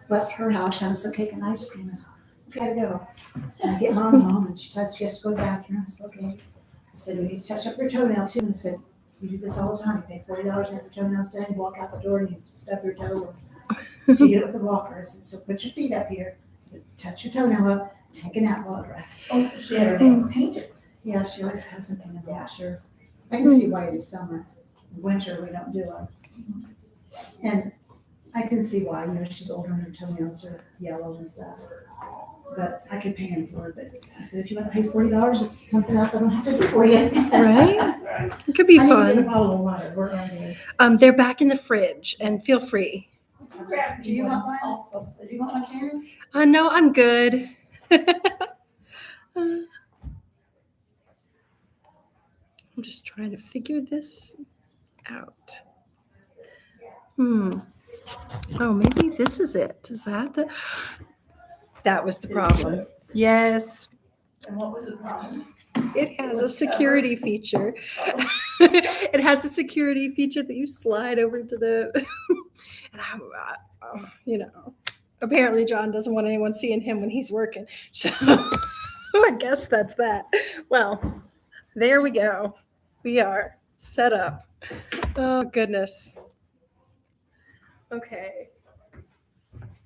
left her house, having some cake and ice cream. I said, "We gotta go." And I get Mom home, and she says she has to go to the bathroom. I said, "Okay." I said, "We need to touch up your toenail too." And I said, "You do this all the time. You pay $40 to have your toenails done. You walk out the door and you stub your toe. She did it with the walker." I said, "So put your feet up here, touch your toenail up, take a nap while it dries." Oh, she had her nails painted. Yeah, she always has something in the washer. I can see why it is summer. Winter, we don't do it. And I can see why, she's older and her toenails are yellow and stuff. But I could pay him for it, but I said, if you want to pay $40, it's something else I don't have to do for you. Right? It could be I need to get a fun. bottle of water. Where are they? They're back in the fridge, and feel free. Do you want one? Also, do you want one, Janice? No, I'm good. I'm just trying to figure this out. Oh, maybe this is it. Is that the? That was the problem. Yes, And what was the problem? it has a security feature. It has a security feature that you slide over to the. And apparently John doesn't want anyone seeing him when he's working. So I guess that's that. Well, there we go. We are set up. Oh, goodness. Okay.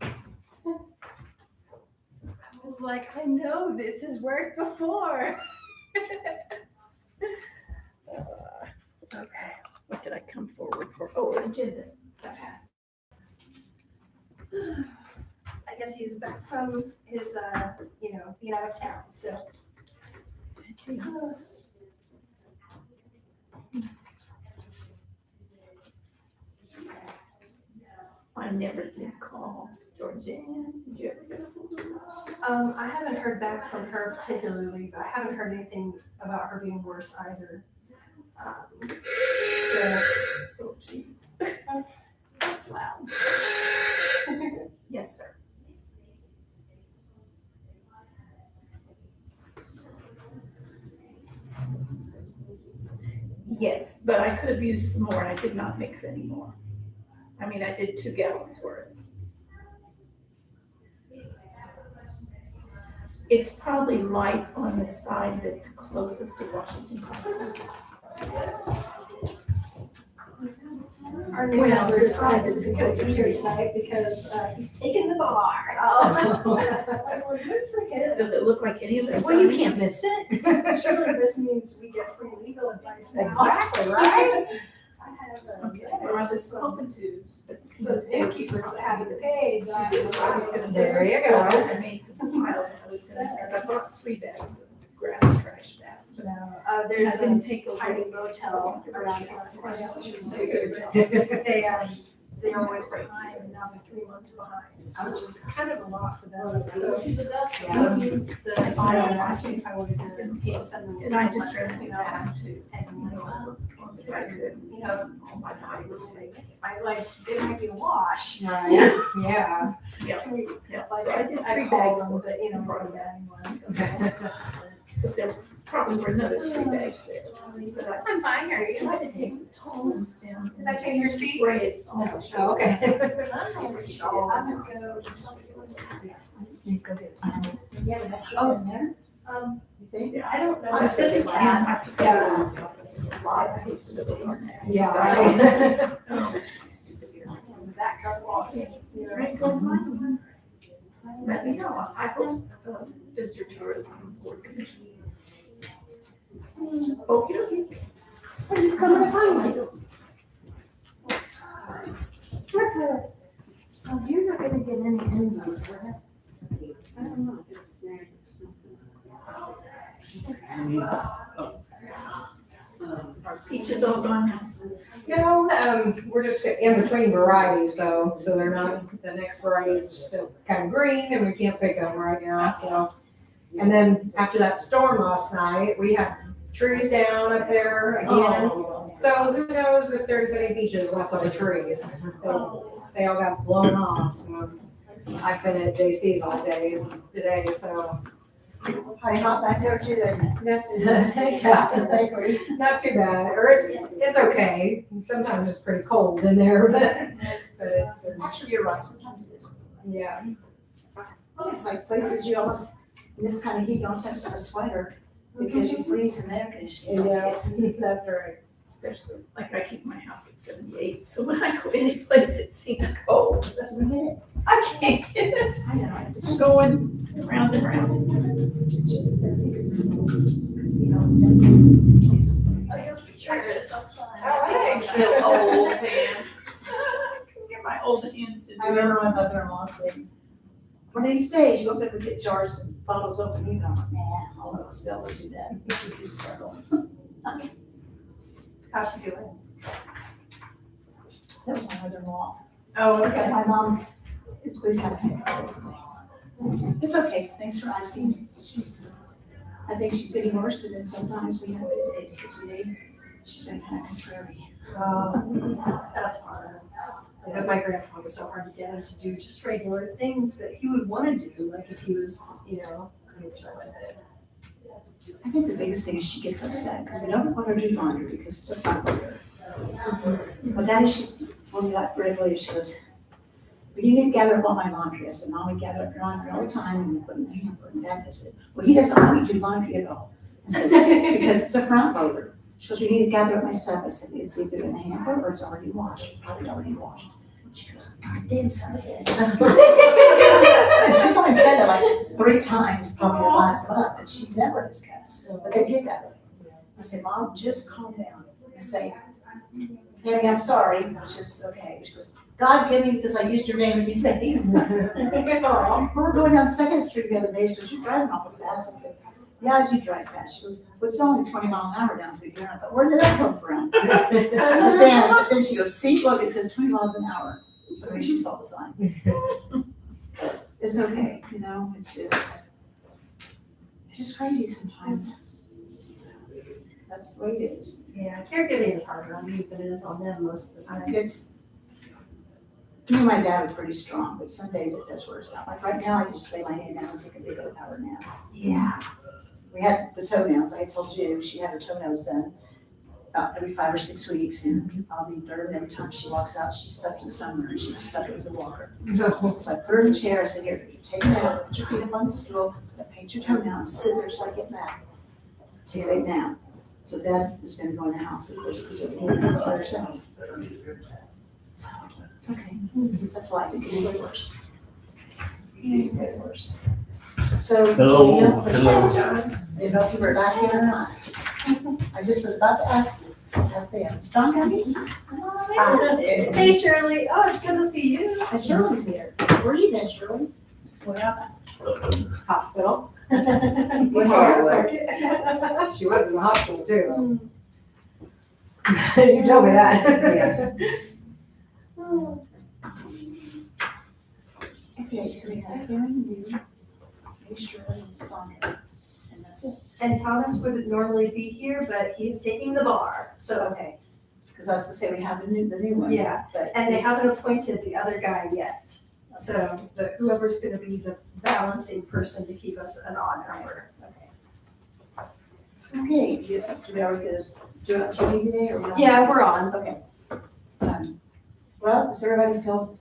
I was like, I know this has worked before. Okay. What did I come forward for? Oh, agenda. That passed. I guess he's back from his, being out of town, so. I never did call Georgianne. Did you ever get a hold of her? I haven't heard back from her particularly, but I haven't heard anything about her being worse either. Oh, jeez. That's loud. Yes, sir. Yes, but I could have used some more and I did not mix any more. I mean, I did 2 gallons worth. It's probably light on the side that's closest to Washington Crossing. Our new member decides to go to here tonight because he's taking the bar. Oh. Well, good for him. Does it look like any of this? Well, you can't miss it. Surely this means we get free legal advice now. Exactly, right? I have a Okay, well, I was hoping to. So the innkeepers that have to pay, but I was gonna There you go. I made some piles and I was gonna, because I bought 3 bags of grass trash back. there's I a didn't take tiny away. motel around here. I guess I shouldn't say good. They're always behind, and now they're 3 months behind, which is kind of a lot for them. So I asked me if I wanted to pay some. And I just read it down too. So I could, all my body would take. It might be a wash. Right, yeah. Yeah, Like, so I did 3 I bags, called them, but brought it anyway. So. but there probably were another 3 bags there. But I I'm fine, how are you? tried to take the tall ones down. Did I take your seat? Spray it on the Oh, shoulder. okay. I'm gonna go to something. Yeah, that's in there, you think? Yeah. I don't know. This is Yeah. Ken. I put that in the office a lot. I hate to live on that. Yeah, right. Oh, stupid here. That got lost. Right, let me know. I hope visitor tourism board commission. Okey dokey. I'm just coming to find you. What's her? So you're not gonna get any envies, right? I don't know, get a snack or Peaches all gone now. No, we're just in between varieties though, so they're not, the next varieties are still kind of green and we can't pick them right now, so. And then after that storm last night, we had trees down up there again. So who knows if there's any peaches left on the trees? They all got blown off, so. I've been at JC's all day today, so. Probably hot back there too, then. Yeah, not too bad, or it's okay. Sometimes it's pretty cold in there, but it's. Actually, you're right, sometimes it is. Yeah. Well, it's like places you almost, in this kind of heat, you almost have to have a sweater because you freeze in the air conditioning. That's right. Especially, like I keep my house at 78, so when I go any place, it seems cold. We get it. I can't get it. I know. It's I'm just- going round and round. It's just, I think it's, see, how it's done. Oh, your picture is so fun. Oh, It's thanks. so old hand. Can get my old hands to do I it. remember my mother-in-law saying, one of these days, you open up and get jars and bottles open, you know, nah, all of us be able to do that. You struggle. How's she doing? That was my mother-in-law. Oh, Okay, my mom is with me. It's okay, thanks for asking. I think she's getting worse, but then sometimes we have good days, but today, she's been kind of contrary. That's hard. Like my grandpa was so hard to get him to do just regular things that he would want to do, like if he was, 100% with it. I think the biggest thing is she gets upset because we don't want her to do laundry because it's a front loader. But Daddy, when we got regularly, she goes, "But you didn't gather up all my laundry." I said, "Mom, we gather up your laundry all the time and we put it in the hamper." And Dad said, "Well, he doesn't let me do laundry at all." I said, "Because it's a front loader." She goes, "You need to gather up my stuff." I said, "It's either in the hamper or it's already washed, probably already washed." She goes, "God damn son of a bitch." And she's only said that like 3 times probably the last month, and she never discussed, but they get that way. I said, "Mom, just calm down." I say, "Daddy, I'm sorry," which is okay. She goes, "God give me, because I used your name to be vain." We're going down Second Street the other day, she goes, "You're driving awful fast." I said, "Yeah, I do drive fast." She goes, "Well, it's only 20 miles an hour down to here." I thought, "Where did that come from?" But then she goes, "See, look, it says 20 miles an hour." So maybe she saw the sign. It's okay, it's just crazy sometimes. That's the way it is. Yeah, caregiving is harder on me than it is on them most of the time. It's, me and my dad are pretty strong, but some days it does work out. Like right now, I just lay my head down and take a big old power nap. Yeah. We had the toenails, I told you, she had her toenails done about every 5 or 6 weeks, and I'll be dirt every time she walks out, she's stuck in the summer, and she's stuck with the walker. So I put her in a chair, I said, "Here, you take it out, put your feet up on the stool, paint your toenails, sit there till I get back. Take it down." So Dad is gonna go in the house, of course, because it won't be by herself. So, okay, that's life, it can get worse. It can get worse. So. Hello, you know, hello. I didn't know if you were back yet or not. I just was about to ask them. Is John coming? Hey Shirley, oh, it's good to see you. And Shirley's here. Where you been, Shirley? What happened? Hospital. What happened? She was in the hospital too. You told me that. Okay, so we have Karen, you, Shirley, and Sonia, and that's it. And Thomas would normally be here, but he's taking the bar, so. Okay, because I was gonna say we have the new one. Yeah, But and they it's- haven't appointed the other guy yet. So whoever's gonna be the balancing person to keep us an odd number. Okay, do we already do it on TV today or? we don't? Yeah, we're on. Okay. Well, does everybody feel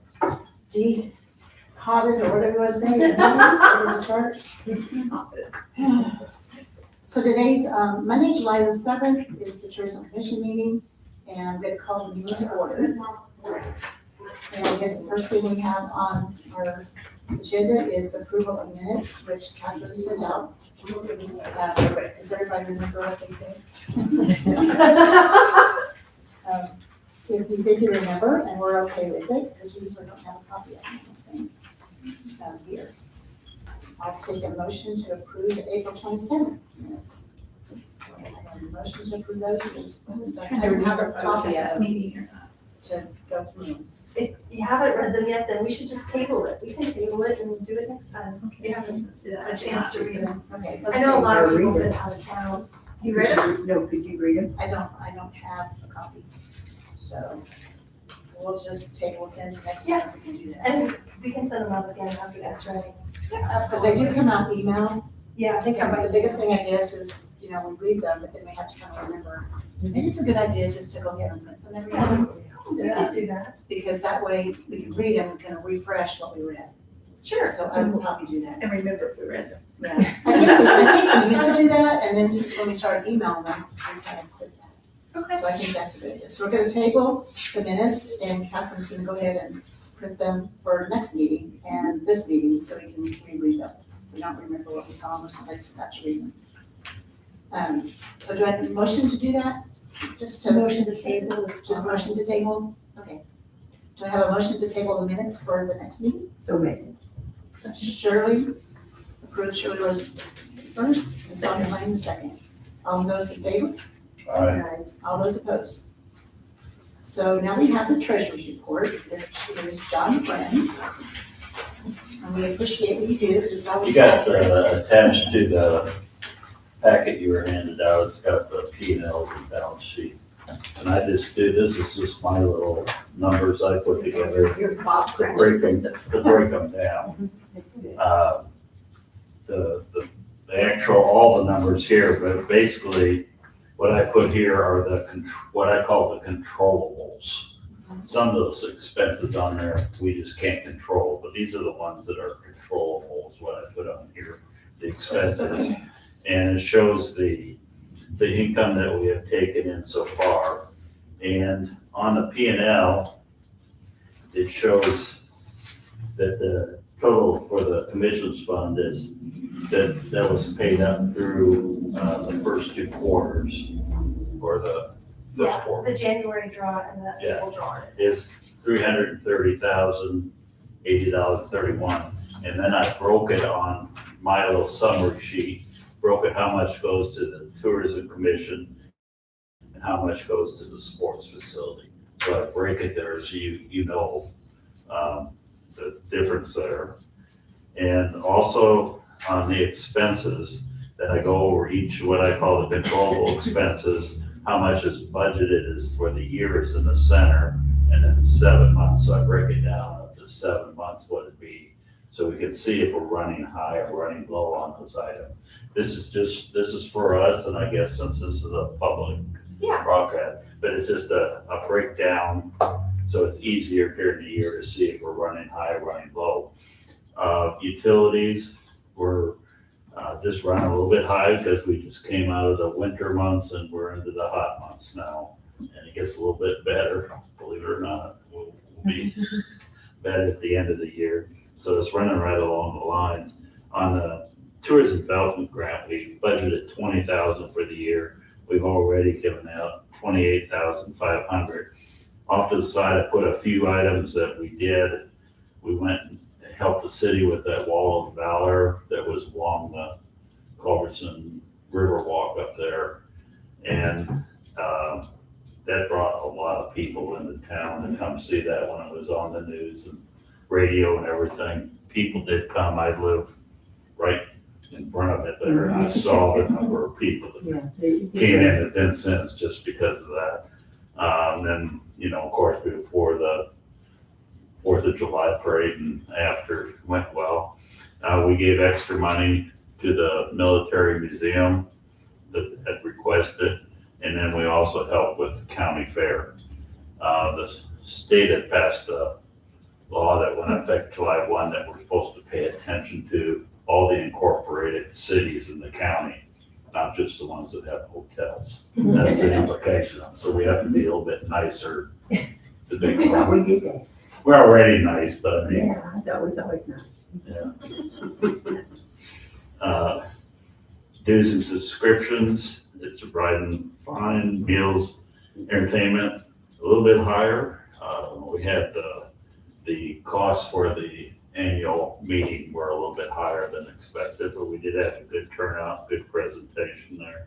de-hotted or whatever you want to say? Ready to start? So today's, Monday, July the 7th is the Tourism Commission meeting, and I'm going to call the meeting to order. And I guess the first thing we have on our agenda is the approval of minutes, which Catherine sent out. Does everybody remember what they said? If we did remember, and we're okay with it, because we usually don't have a copy of anything here. I'll take a motion to approve the April 27th minutes. I have a motion to approve those, or just, I don't have a copy of them Meeting or not. to go through. If you haven't read them yet, then we should just table it. We can table it and do it next time. Okay, let's do that. A chance to read them. Okay, I let's know a take, lot of people been out of town. You read them? No, could you read it? I don't have a copy. So we'll just table it then to next time, we can do that. And we can send them out again after that's ready. Because they do come out email. Yeah, I think I But the might. biggest thing I guess is, we read them, but then we have to kind of remember. Maybe it's a good idea just to go ahead and print them every time, We can do that. because that way we can read them and kind of refresh what we read. Sure. So I will help you do that. And remember Florida. Yeah. I think we used to do that, and then when we started emailing them, we kind of quit that. Okay. So I think that's a good idea. So we're gonna table the minutes, and Catherine's gonna go ahead and print them for next meeting and this meeting, so we can reread them. We don't remember what we saw, or somebody forgot to read them. So do I have a motion to do that? Just to. Motion to table is Just motion to table? Okay. Do I have a motion to table the minutes for the next meeting? So made. Shirley, approved, Shirley was first, and Sonia Lane second. All those in favor? Aye. All those opposed? So now we have the treasurer's report, which is John Friends. And we appreciate what you do, it's always. You got attached to the packet you were handed out, it's got the P&Ls and balance sheets. And I just do, this is just my little numbers I put together Your Bob to Cratchit break system. them, to break them down. The actual, all the numbers here, but basically what I put here are what I call the controllables. Some of those expenses on there, we just can't control, but these are the ones that are controllable, is what I put on here, the expenses. And it shows the income that we have taken in so far. And on the P&L, it shows that the total for the commissions fund is, that was paid up through the first two quarters, or the first Yeah, quarter, the January draw and the Yeah. April draw. is $330,080.31. And then I broke it on my little summary sheet, broke it how much goes to the tourism commission and how much goes to the sports facility. So I break it there so you know the difference there. And also on the expenses, that I go over each, what I call the controllable expenses, how much is budgeted is for the year is in the center, and then 7 months, so I break it down up to 7 months, what it'd be. So we can see if we're running high or running low on those items. This is for us, and I guess since this is a public Yeah. broadcast, but it's just a breakdown, so it's easier during the year to see if we're running high or running low. Utilities, we're just running a little bit high because we just came out of the winter months and we're into the hot months now. And it gets a little bit better, believe it or not. We'll be better at the end of the year. So it's running right along the lines. On the tourism development grant, we budgeted $20,000 for the year. We've already given out $28,500. Off to the side, I put a few items that we did. We went and helped the city with that wall of valor that was along the Culbertson River Walk up there. And that brought a lot of people into town to come see that when it was on the news and radio and everything. People did come. I live right in front of it there, and I saw the number of people that came in at Vincent's just because of that. And, of course, before the 4th of July parade and after went well. We gave extra money to the military museum that had requested, and then we also helped with the county fair. The state had passed a law that went into effect July 1 that we're supposed to pay attention to all the incorporated cities in the county, not just the ones that have hotels. That's the implication. So we have to be a little bit nicer to big We did that. We're already nice, but I mean, Yeah, that was always nice. dues and subscriptions, it's riding fine, meals, entertainment, a little bit higher. We had the costs for the annual meeting were a little bit higher than expected, but we did have a good turnout, good presentation there.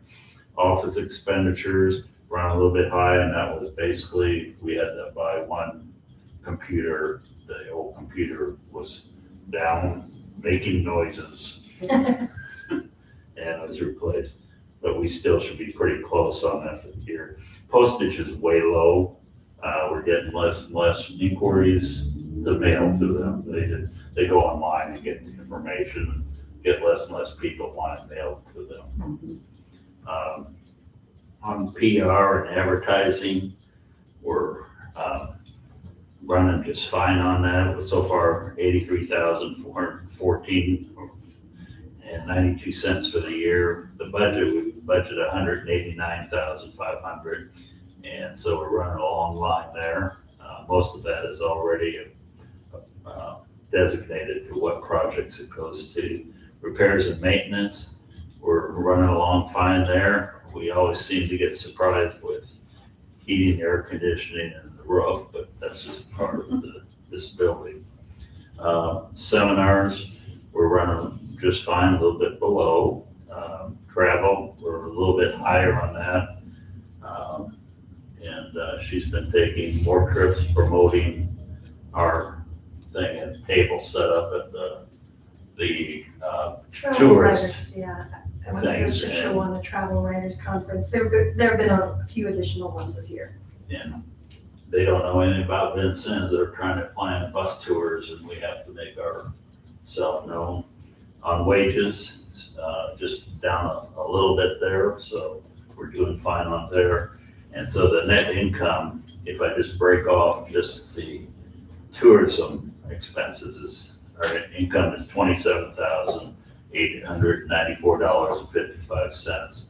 Office expenditures ran a little bit high, and that was basically, we had to buy one computer. The old computer was down, making noises. And it was replaced, but we still should be pretty close on that for the year. Postage is way low. We're getting less and less inquiries to mail to them. They go online and get the information, and get less and less people wanting mailed to them. On PR and advertising, we're running just fine on that. So far, 83,414 and 92 cents for the year. The budget, we budgeted 189,500. And so we're running a long line there. Most of that is already designated to what projects it goes to. Repairs and maintenance, we're running along fine there. We always seem to get surprised with heating, air conditioning, and the roof, but that's just part of this building. Seminars, we're running just fine, a little bit below. Travel, we're a little bit higher on that. And she's been taking more trips promoting our thing and table set up at the Travel Tourist writers, yeah. I went to the things, Show on the Travel Writers Conference. There have been a few additional ones this year. and they don't know anything about Vincennes. They're trying to plan bus tours, and we have to make ourselves known. On wages, just down a little bit there, so we're doing fine on there. And so the net income, if I just break off just the tourism expenses, our income is $27,894.55.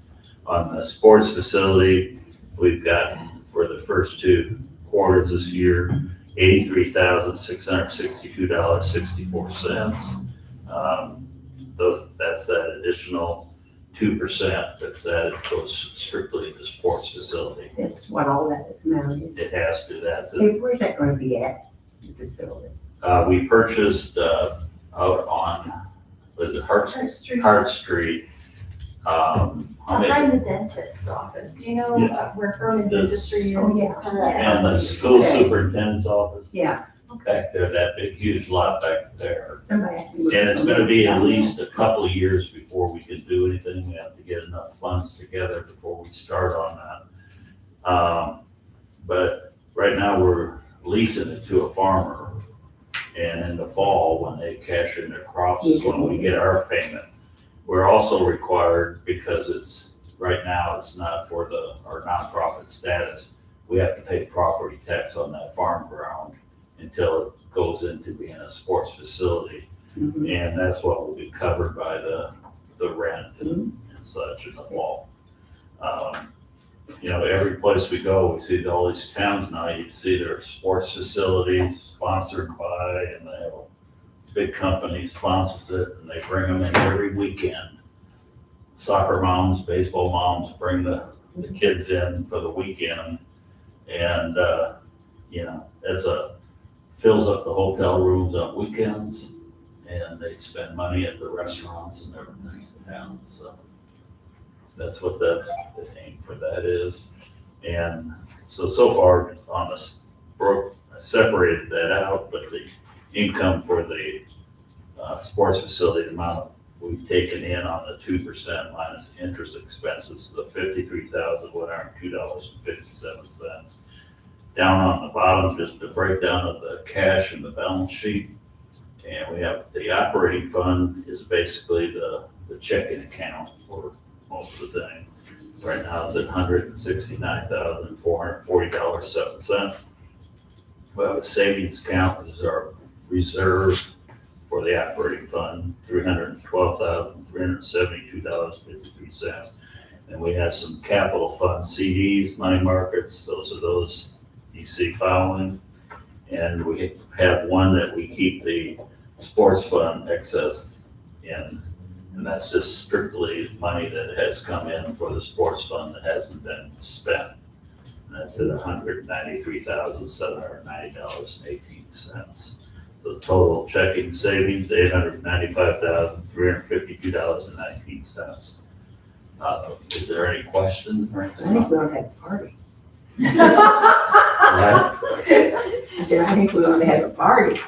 On the sports facility, we've gotten for the first 2 quarters this year, $83,662.64. That's that additional 2% that's added, goes strictly to sports facility. That's what all that amount is. It has to, that's it. Hey, where's that gonna be at, the facility? We purchased, out on, was it Hart Street? How many- Behind the dentist's office. Do you know where Herman This- Dentistry is? Oh, yeah. And the school superintendent's office Yeah, back there, that big huge lot back there. somebody asked me. And it's gonna be at least a couple of years before we can do anything. We have to get enough funds together before we start on that. But right now, we're leasing it to a farmer. And in the fall, when they cash in their crops, is when we get our payment. We're also required, because right now, it's not for our nonprofit status, we have to pay property tax on that farm ground until it goes into being a sports facility. Mhm. And that's what will be covered by the rent and such in the fall. Every place we go, we see all these towns now, you see their sports facilities sponsored by, and they have a big company sponsors it, and they bring them in every weekend. Soccer moms, baseball moms bring the kids in for the weekend, and, fills up the hotel rooms on weekends, and they spend money at the restaurants and everything in town, so that's what the aim for that is. And so far on this, I separated that out, but the income for the sports facility, the amount we've taken in on the 2% minus interest expenses, the $53,102.57. Down on the bottom, just the breakdown of the cash and the balance sheet. And we have the operating fund is basically the checking account for most of the thing. Right now it's at $169,440.07. We have a savings account, which is our reserve for the operating fund, $312,372.53. And we have some capital fund CDs, money markets, those you see following. And we have one that we keep the sports fund excess in, and that's just strictly money that has come in for the sports fund that hasn't been spent. And that's at $193,790.18. So the total checking savings, $895,352.19. Is there any question or I anything? think we ought to have a party. Right? I said, I think we ought to have a party.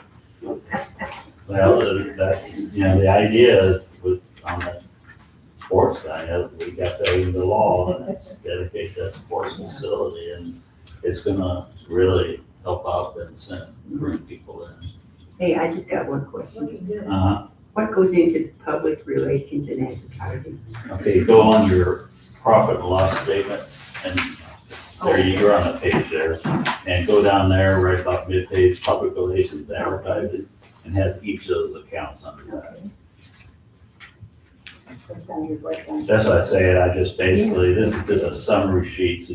Well, that's, the idea is on that sports thing, we got that in the law, and it's dedicate that sports facility, and it's gonna really help out Vincennes, bring people in. Hey, I just got one It's question. looking good. What goes into public relations and advertising? Okay, go on your profit and loss statement, and There, you're on the page there, and go down there, right about mid-page, public relations, advertise it, and has each of those accounts under that. That's gonna be breakdown. That's what I say, I just basically, this is just a summary sheet, so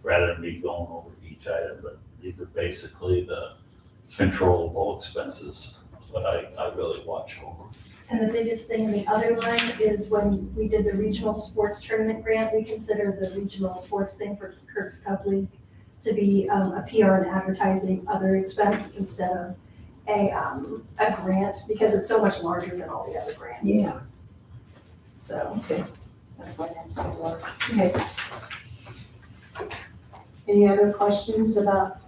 rather than me going over each item, but these are basically the controllable expenses, what I really watch over. And the biggest thing in the other line is when we did the regional sports tournament grant, we considered the regional sports thing for Kirk's Cup League to be a PR and advertising other expense instead of a grant, because it's so much larger than all the other grants. Yeah. So, That's why that's so low. Okay. Any other questions about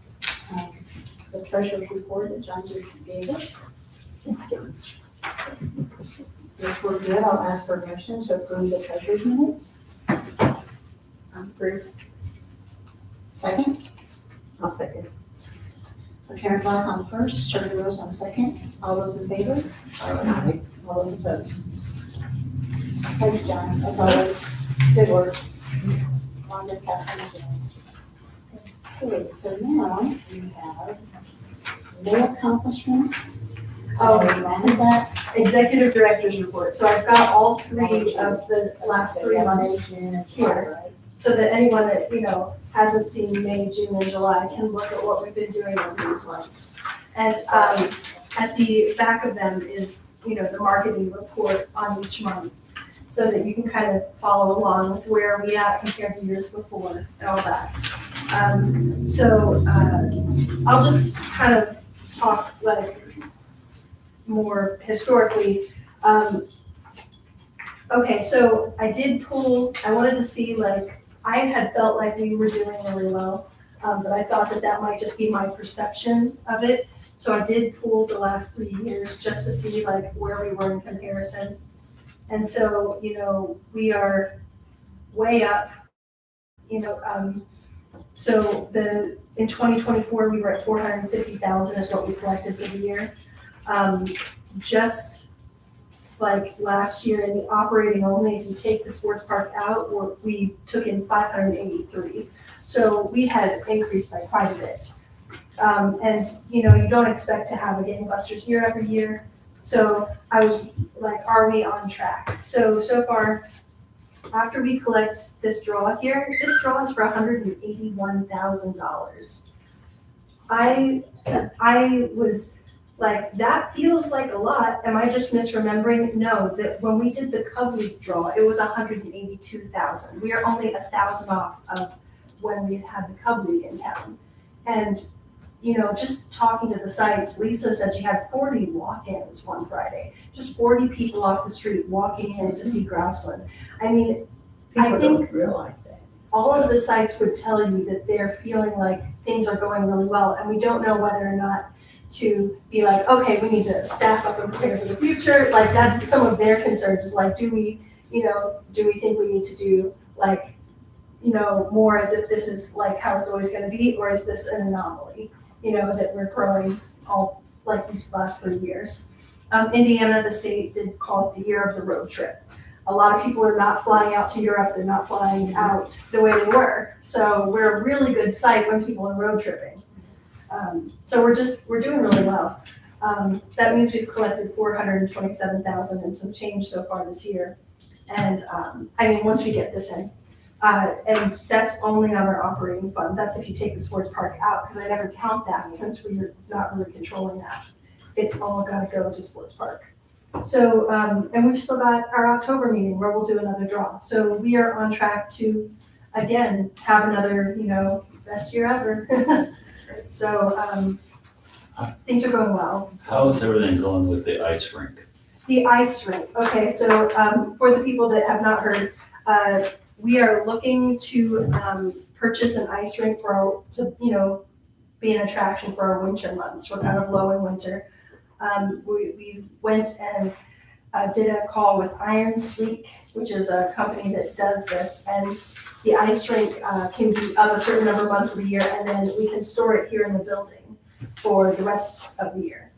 the treasurer's report that John just gave us? If we're good, I'll ask for a motion to approve the treasurer's minutes. Approve. Second, I'll second. so Karen Black on first, Shirley Rose on second. All those in favor? Aye. All those opposed? Thanks, John, as always. Good work. Wanda, Catherine, Janice. Okay, so now we have no accomplishments. Oh. Remember that? executive director's report. So I've got all three of the last 3 months here, so that anyone that, hasn't seen May, June, and July can look at what we've been doing over these months. And at the back of them is, the marketing report on each month, so that you can kind of follow along with where we at compared to years before and all that. I'll just kind of talk like more historically. Okay, so I wanted to see, I had felt like we were doing really well, but I thought that might just be my perception of it. So I did pull the last 3 years just to see where we were in comparison. And so, we are way up, so in 2024, we were at 450,000 is what we collected for the year. Just like last year in the operating only, if you take the sports park out, we took in 583. So we had increased by quite a bit. And you don't expect to have a gangbusters year every year. So I was like, are we on track? So far, after we collect this draw here, this draw is for $181,000. I was like, that feels like a lot. Am I just misremembering? No, that when we did the Cub League draw, it was 182,000. We are only 1,000 off of when we had the Cub League in town. And just talking to the sites, Lisa said she had 40 walk-ins one Friday, just 40 people off the street walking in to see Grouseland. I mean, People I think don't realize that. all of the sites would tell you that they're feeling like things are going really well, and we don't know whether or not to be like, okay, we need to staff up and prepare for the future. Like, that's some of their concerns, is like, do we think we need to do more as if this is like how it's always gonna be, or is this an anomaly, that we're growing all like these last 3 years. Indiana, the state did call it the year of the road trip. A lot of people are not flying out to Europe, they're not flying out the way they were. So we're a really good site when people are road tripping. So we're doing really well. That means we've collected 427,000 and some change so far this year. And once we get this in, and that's only on our operating fund. That's if you take the sports park out, because I never count that since we're not really controlling that. It's all gotta go to sports park. So, and we've still got our October meeting where we'll do another draw. So we are on track to, again, have another, best year ever. So, things are going well. How is everything going with the ice rink? The ice rink, okay, so, for the people that have not heard, we are looking to, purchase an ice rink be an attraction for our winter months. We're kind of low in winter. We went and did a call with Iron Sleek, which is a company that does this, and the ice rink can be up a certain number of months of the year, and then we can store it here in the building for the rest of the year.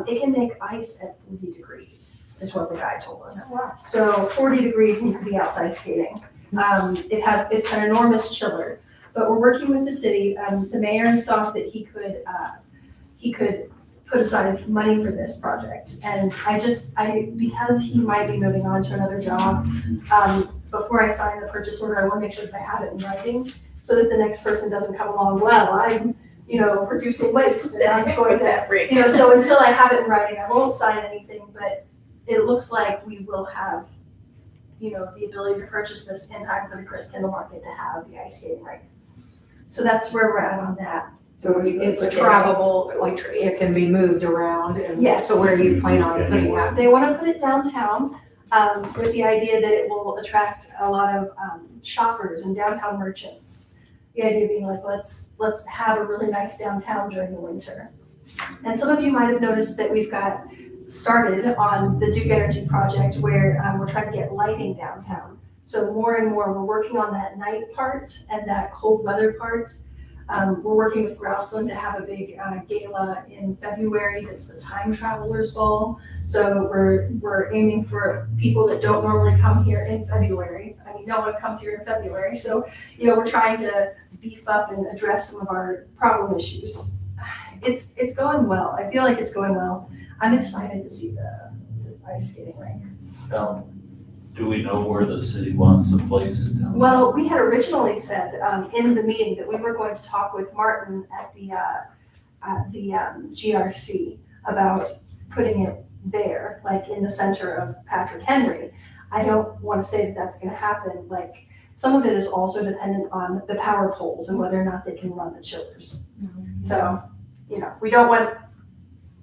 It can make ice at 40 degrees, is what the guy told us. So 40 degrees and you could be outside skating. It's an enormous chiller. But we're working with the city. The mayor thought that he could put aside money for this project. And because he might be moving on to another job, before I sign the purchase order, I want to make sure that I have it in writing so that the next person doesn't come along, well, I'm, producing waste and I'm going to, so until I have it in writing, I won't sign anything, but it looks like we will have, the ability to purchase this in time for the Chris Kendall Market to have the ice skating rink. So that's where we're at on that. So we It's put that- travelable, like it can be moved around and Yes. so where do you plan on putting that? They want to put it downtown with the idea that it will attract a lot of shoppers and downtown merchants. The idea being like, let's have a really nice downtown during the winter. And some of you might have noticed that we've got started on the Duke Energy project where we're trying to get lighting downtown. So more and more, we're working on that night part and that cold weather part. We're working with Grouseland to have a big gala in February. That's the Time Travelers Ball. So we're aiming for people that don't normally come here in February. I mean, no one comes here in February. So, we're trying to beef up and address some of our problem issues. It's going well. I feel like it's going well. I'm excited to see this ice skating rink. Do we know where the city wants to place it down? Well, we had originally said in the meeting that we were going to talk with Martin at the GRC about putting it there, like in the center of Patrick Henry. I don't want to say that that's going to happen. Like, some of it is also dependent on the power poles and whether or not they can run the chillers. So, we don't want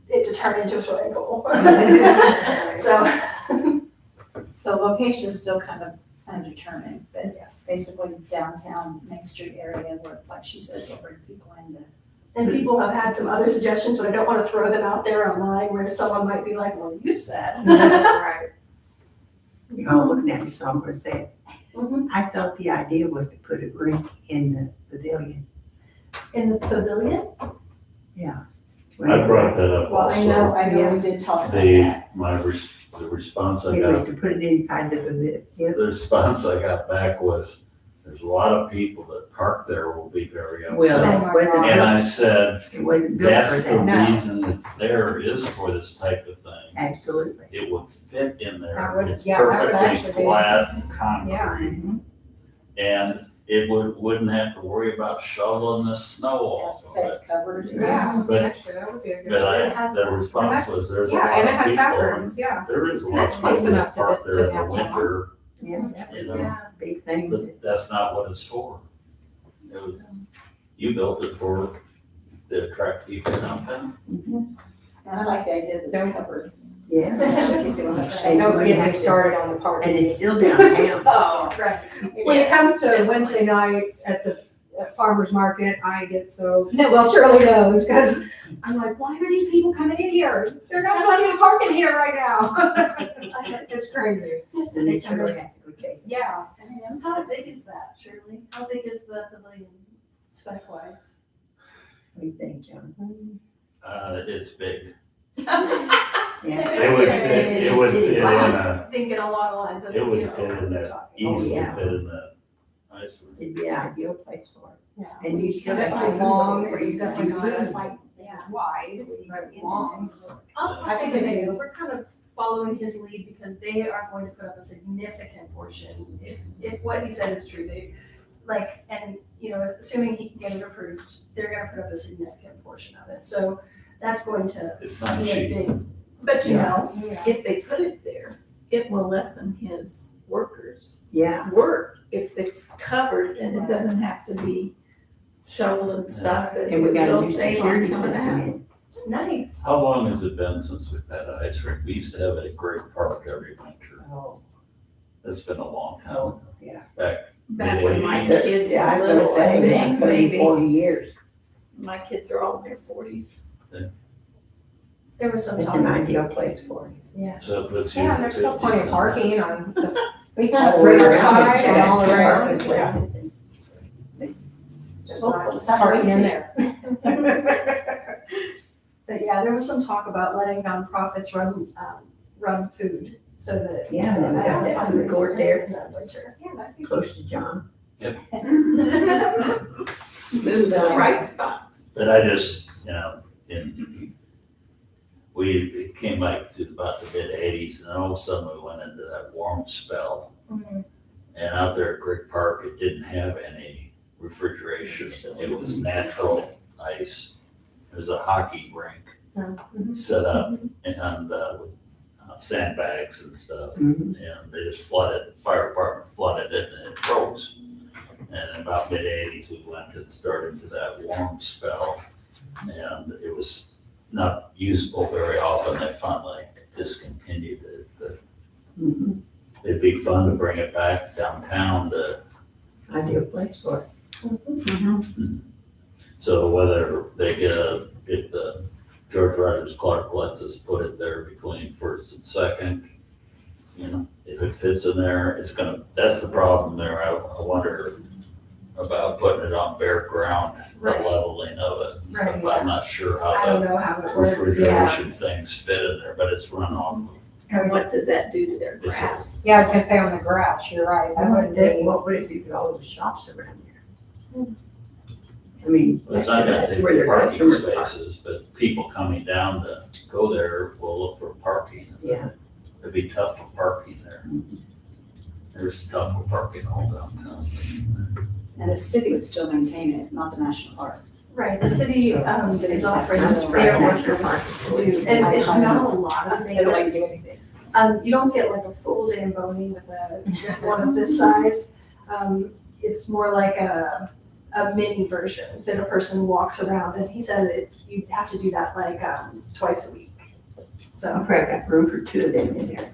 it to turn into a swimming pool. So location is still kind of undetermined, but basically downtown Main Street area where, like she says, will bring people into. And people have had some other suggestions, but I don't want to throw them out there online where someone might be like, well, you said. Right. You're all looking at me, so I'm gonna say it. Mhm. I thought the idea was to put a rink in the pavilion. In the pavilion? Yeah. I brought that up Well, I know yeah. we did talk about The, that. the response I It was got, to put it inside the pavilion. the response I got back was, there's a lot of people that park there will be very Well, upset. that wasn't, And I built- said, it wasn't built that's for the that. No. reason it's there is for this type of thing. Absolutely. It would fit in That there. would- It's yeah, that would perfectly actually be- flat Yeah. concrete. And it wouldn't have to worry about shoveling the snow Yes, off so of it. it's covered. Yeah, But- actually, that would be a good. But It has- the response was, there's a Yeah, lot and it of has people, and bathrooms, yeah. there is a And lot it's of close people enough that to park the- there to in the downtown. winter, Yeah, that was you a know, big thing. but that's not what it's for. It was, you built it for the attract people downtown. And I like the idea that it's covered. Yeah. You see what I'm And saying? Don't so get you me have to- started on the parking. And it's still downtown. Oh, right. When it Yes, comes to definitely. Wednesday night at the farmer's market, I get so, well, Shirley knows, because I'm like, why are these people coming in here? They're not supposed to be parking here right now. It's crazy. And they surely has to go chase. Yeah. How big is that, Shirley? How big is the pavilion spec-wise? What do you think, John? It's big. Yeah. It would fit, it would fit in I was a, thinking along the lines of. it would you know, fit in what we're that, talking. easily yeah. fit in that ice rink. It'd be an ideal place for it. Yeah. And you still have Definitely to long, where it's you can definitely do not food. like, it's wide, but long. I'll talk I to think the it'd be- mayor. We're kind of following his lead because they are going to put up a significant portion. If what he said is true, they, like, and, assuming he can get it approved, they're gonna put up a significant portion of it. So that's going to It's not be a cheap. big, But Yeah. if they put it there, it will lessen his workers' Yeah. work if it's covered and it doesn't have to be shoveled and stuff, that And we got a will new save on security some of system that. in. nice. How long has it been since we've had an ice rink? We used to have it at Great Park every winter. Oh, It's been a long time. yeah. Back when my Mid-80s. kids Yeah, I were was little, gonna I say, think, like 30, maybe. 40 years. My kids are all in their 40s. There was some It's talk. an ideal place for it. Yeah. So it puts you Yeah, in and the there's still plenty of 50s. parking on this. We kind All of River around side it, and yes, all there are around, good yeah. places and- Just Well, not it's not parking in easy. there. But yeah, there was some talk about letting nonprofits run food so that. Yeah, and then we as got a that food fundraiser court there. in the winter. Yeah, that'd be Close to John. Move to the right spot. But I just, it came like to about the mid-80s, and all of a sudden we went into that warm spell. Mhm. And out there at Crick Park, it didn't have any refrigeration. It was natural ice. It was a hockey rink set up and with sandbags and stuff. Mhm. And they just flooded, fire department flooded it and it froze. And in about mid-80s, we went to start into that warm spell. And it was not usable very often. They finally discontinued it. But Mhm. it'd be fun to bring it back downtown to, Ideal place for it. so whether they if the George Rogers Clark lets us put it there between first and second, if it fits in there, that's the problem there. I wonder about putting it on bare ground, the Right. leveling of it. and stuff. Right, I'm not sure I how don't the know how it works, yeah. refrigeration things fit in there, but it's run off. And what does that do to their It's- grass? Yeah, I was gonna say on the grass, you're right, that wouldn't be. What would it do to all the shops around there? I mean, It's not gonna take where their parking customers are. spaces, but people coming down to go there will look for parking. Yeah. It'd be tough for parking there. There's tough for parking all downtown. And the city would still maintain it, not the national park. Right, the city City is would offering still their rent workers to do, and it's not a lot of They don't like to do maintenance. anything. You don't get like a full Zamboni with one of this size. It's more like a mini version that a person walks around, and he said you'd have to do that like twice a week. I So. probably got room for two of them in there.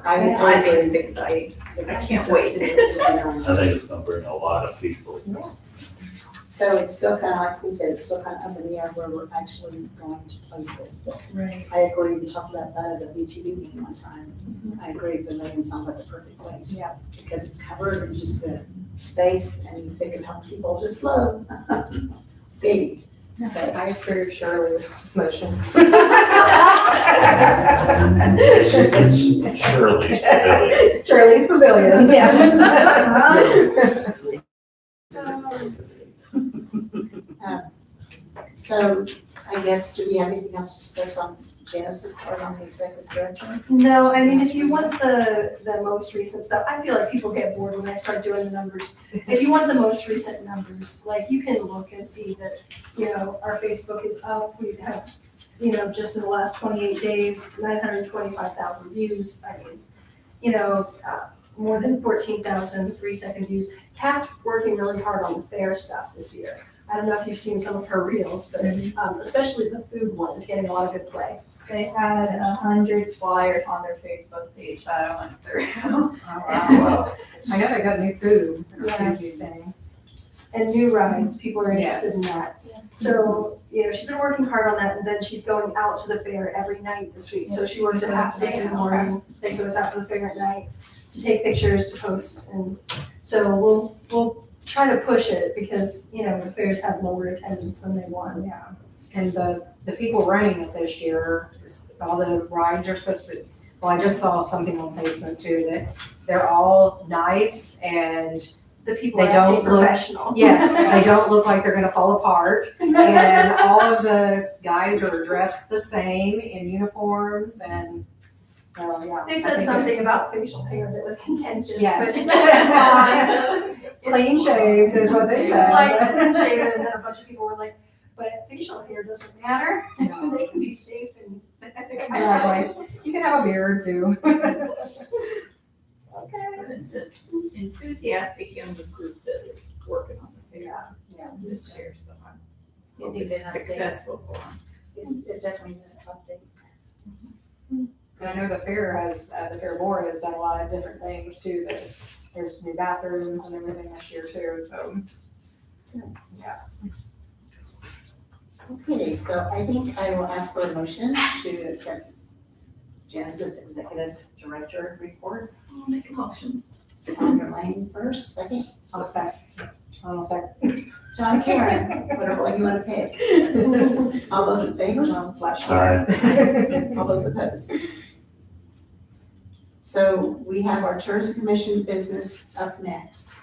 I think it's exciting. I can't wait. I think it's gonna bring a lot of people. So it's still kind of like we said, it's still kind of up in the air where we're actually going to place this. But Right. I agree, we talked about that at a BTV meeting one time. I agree, the Megan sounds like the perfect place. Yeah. Because it's covered and just the space and they can help people just flow. Skate. Okay, I approve Shirley's motion. It's Shirley's Pavilion. Shirley's Pavilion, yeah. So I guess, do we have anything else to discuss on Janice's part on the executive director? No, I mean, if you want the most recent stuff, I feel like people get bored when I start doing the numbers. If you want the most recent numbers, like you can look and see that, our Facebook is up. We have, just in the last 28 days, 925,000 views. I mean, more than 14,000 3-second views. Kat's working really hard on the fair stuff this year. I don't know if you've seen some of her reels, but especially the food one is getting a lot of good play. They had 100 flyers on their Facebook page that I went through. Oh, wow. Wow. I got new food, Yeah. a few things. And new rides, people are interested in Yes. that. So, she's been working hard on that, and then she's going out to the fair every night this week. So she works a half day in the morning, then goes out to the fair at night to take pictures, to post, and so we'll try to push it because, the fairs have lower attendance than they want. Yeah, and the people running it this year, all the rides are supposed to be, well, I just saw something on Facebook too, that they're all nice and The people They are don't acting look- professional. yes, they don't look like they're gonna fall apart. And all of the guys are dressed the same in uniforms and, yeah. They I said think something about facial hair that was contentious, Yes. but that's fine. Clean shaved is what they It said. was like clean shaven, and then a bunch of people were like, but facial hair doesn't matter. No. They can be safe and. Exactly. You can have a beard too. It's an enthusiastic younger group that is working on the fair Yeah. this year, so I'm It hoping needed an it's update. successful for them. It definitely needed an update. And I know the fair board has done a lot of different things too, that there's new bathrooms and everything this year too, so. Okay, so I think I will ask for a motion to accept Janice's executive director report. I'll make a motion. Sandra Lane first, second. I'll second. John Karen, whatever one you want to pick. All those in favor? John / Karen. All those opposed? So we have our tourism commission business up next.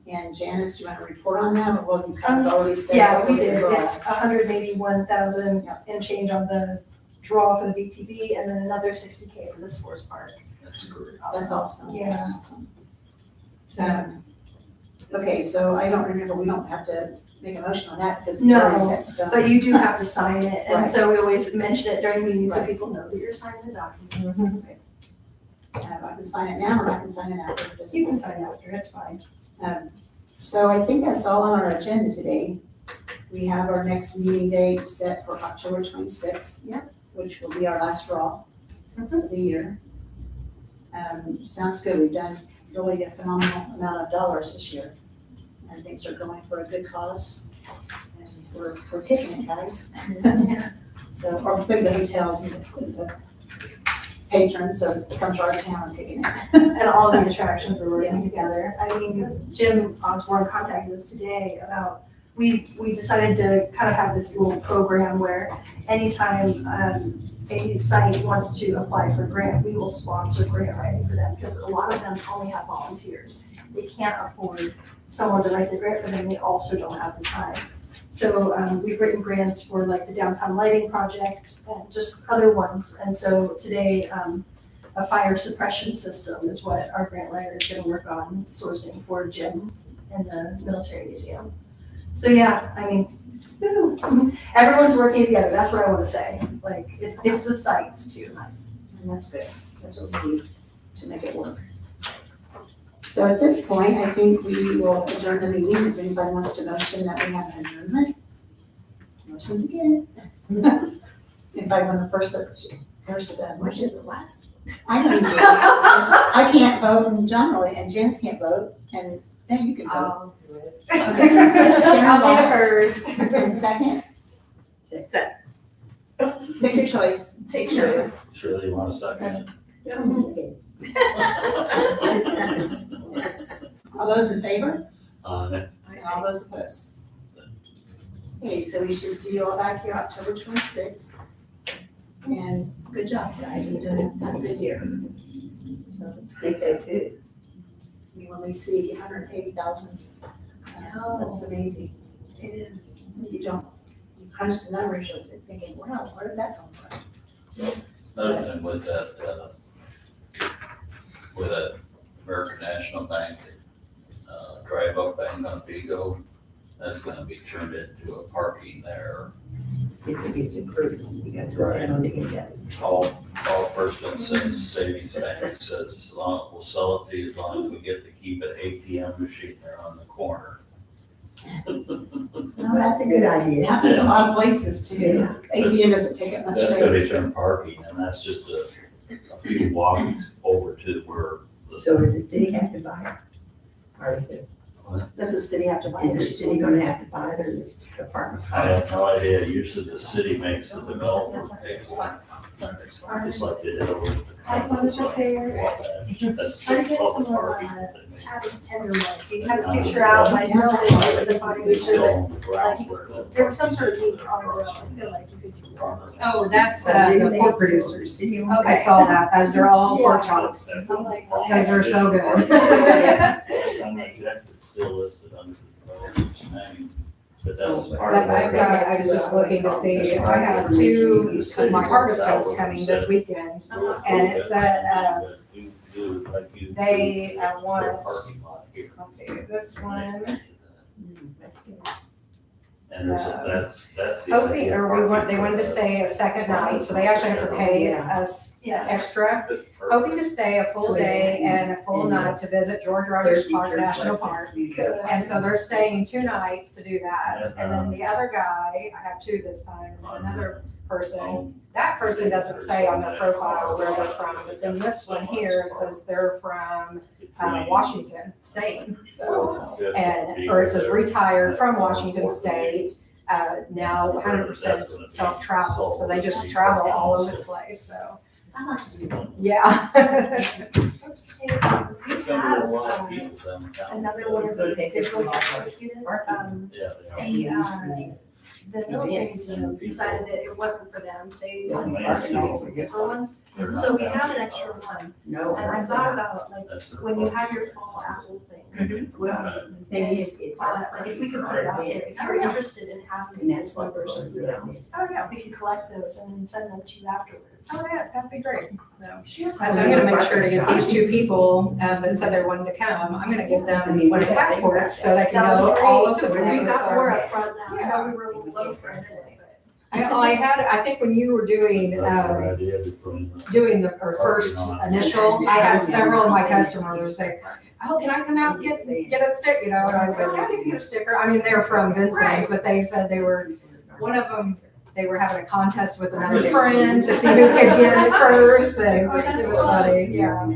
And Janice, do you want to report on that, or will you kind of already say? Yeah, what we we're did. gonna It's 181,000 and change on the draw for the VTV, and then another 60K for the sports park. That's great. That's awesome. Yeah. That's awesome. So, okay, so I don't remember, we don't have to make a motion on that because it's already No, set in stone. But you do have to sign it, and Right. so we always mention it during meetings so Right. people know that you're signing the documents. I can sign it now or I can sign it after. You can sign after, it's fine. So I think that's all on our agenda today. We have our next meeting date set for October 26th. Yep. Which will be our last draw of the year. Sounds good. We've done really a phenomenal amount of dollars this year. And things are going for a good cause. And we're kicking it, guys. So, or maybe the hotels and the patrons are come to our town and kicking it. And all the attractions are working together. I mean, Jim Osborne contacted us today about, we decided to kind of have this little program where anytime a site wants to apply for a grant, we will sponsor grant writing for them, because a lot of them only have volunteers. They can't afford someone to write the grant for them, they also don't have the time. So we've written grants for like the downtown lighting project and just other ones. And so today, a fire suppression system is what our grant writer is gonna work on sourcing for Jim and the military museum. So yeah, I mean, woo-hoo. Everyone's working together, that's what I wanna say. Like, it's the sites too. And that's good. That's what we need to make it work. So at this point, I think we will adjourn the meeting. If anybody wants to motion that we have an adjournment. Motions again. Anybody want to first motion? The last. I know you do. I can't vote and John really, and Janice can't vote, and then you can vote. I'll do it. Okay. I'll be the first. And second, pick your choice. Take care. Shirley, you want a second? All those in favor? And And all those opposed? Okay, so we should see you all back here October 26th. And good job, guys, you're doing a good year. So it's great that we only see 180,000. That's amazing. It is. You don't, you crunch the numbers, you're thinking, wow, where did that come from? another thing with that American National Bank, drive up Bang on Vigo, that's gonna be turned into a parking there. If it gets approved, you got to write on to get that. All First and Savings Bank says, as long, we'll sell it to you as long as we get to keep an ATM machine there on the corner. No, That's a good idea. It happens in a lot of places too. Yeah. ATM doesn't take up much That's gonna be space. turned parking, and that's just a few walks over to where So does the city have to buy it? Or is it, Does the city have to buy is it? the city gonna have to buy it or the department? I have no idea, usually the city makes the developer pay for it, just like they did over at the. Have fun with the fair. That's I get all the some more, parking. Chad's tender ones, you had a picture out, like, no, it was a funny They picture, still but own the ground where the- there was some sort of leak on the road, I feel like you could do that. Oh, that's the pork producers. City I owns saw that. Those are all pork Yeah. chops. I'm like, Those are so good. I'm not checked, it's still listed under the developer's name, but that was part of I've got, I was just looking to see, I have two of my harvest hosts coming this weekend. And it said, they want, let's see, this one, And that's the. hoping, idea or they wanted to stay a second night, so they actually have to pay us yeah. extra. That's perfect. Hoping to stay a full day and a full night to visit George Rogers Park National Park. And so they're staying 2 nights to do that. And then the other guy, I have 2 this time, and another person, that person doesn't say on their profile where they're from, but then this one here says they're from Washington State. So, and, or it says retired from Washington State, now 100% self-travel, so they just travel all over the place, so, I like to do that. yeah. It's gonna be a lot of people downtown. Another one of those digital calculators, Yeah, they are. the the military's, decided that it wasn't for them. They Yeah, wanted man, parking so- lots and different ones. They're not So we that have an big. extra one. No. And I thought about, like, That's the when you have your fall Apple thing, Well, the thing is, it's. like, if we could put it out there, if you're interested in having And those that's what numbers, we're doing. Oh, yeah. we could collect those and then send them to you afterwards. Oh, yeah, that'd be great. Sure. So I'm gonna make sure to give these two people, that said they wanted to come, I'm gonna give them one of the passports so they can go all over the We place. got so- more up front now. I Yeah. know we were a little low for a minute, but. I think when you were doing, That's our idea between. doing the or first initial, I had several of my customers say, oh, can I come out and get a stick, you know, and I was like, yeah, you can get a sticker. I mean, they're from Vincent's, but they said they were, one of them, they were having a contest with another friend to see who could get it first, and it was funny, yeah.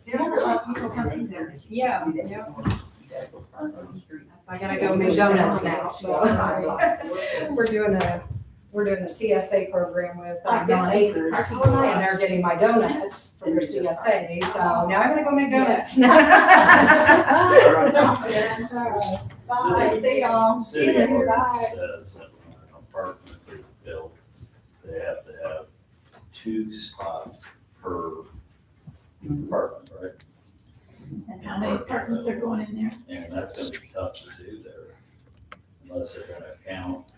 People come in there. Yeah, yeah. So I gotta go make donuts now, so. We're doing a CSA program with non-acres, and they're getting my donuts for their CSA, so now I'm gonna go make donuts. Bye, see y'all. City Bye. ordinance says that when an apartment is built, they have to have 2 spots per apartment, right? And how many apartments are going in there? And that's gonna be tough to do there, unless they're gonna count